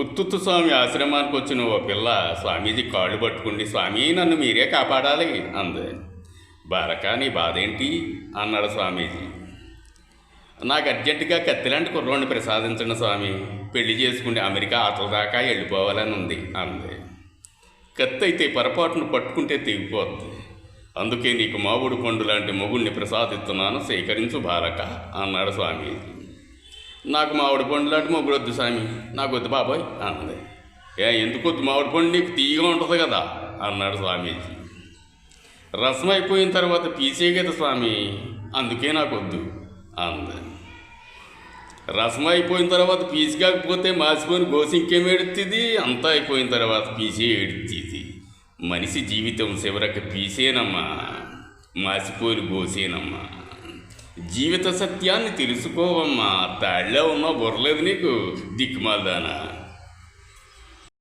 ఉత్తుత్తు స్వామి ఆశ్రమానికి వచ్చిన ఓ పిల్ల స్వామీజీ కాళ్ళు పట్టుకుండి, స్వామి నన్ను మీరే కాపాడాలి అంది. బాలక నీ బాధేంటి అన్నాడు స్వామీజీ. నాకు అర్జెంటుగా కత్తిలాంటి కుర్రోడిని ప్రసాదించండి స్వామి, పెళ్లి చేసుకుంటే అమెరికా ఆటల దాకా వెళ్ళిపోవాలని ఉంది అంది. కత్తి అయితే పొరపాటును పట్టుకుంటే తెగిపోద్ది, అందుకే నీకు మామిడి పండు లాంటి మొగుడిని ప్రసాదిస్తున్నాను, సేకరించు బాలక అన్నాడు స్వామీజీ. నాకు మామిడి పండు లాంటి మొగుడు వద్దు స్వామి, నాకు వద్దు బాబాయ్ అన్నది. ఎందుకు వద్దు, మామిడి పండు నీకు తీయగా ఉంటుంది కదా అన్నాడు స్వామీజీ. రసం అయిపోయిన తర్వాత పీసే కదా స్వామి, అందుకే నాకు వద్దు అంది. రసం అయిపోయిన తర్వాత పీసి కాకపోతే మాసిపోయిన గోసి ఇంకేమేడుతుంది, అంతా అయిపోయిన తర్వాత పీసే ఏడుతుంది. మనిషి జీవితం చివరికి పీసేనమ్మా, మాసిపోయిన గోసేనమ్మా. జీవిత సత్యాన్ని తెలుసుకోవమ్మా, తాళ్ళలో ఉన్నా బుర్రలేదు నీకు దిక్కుమాలదానా.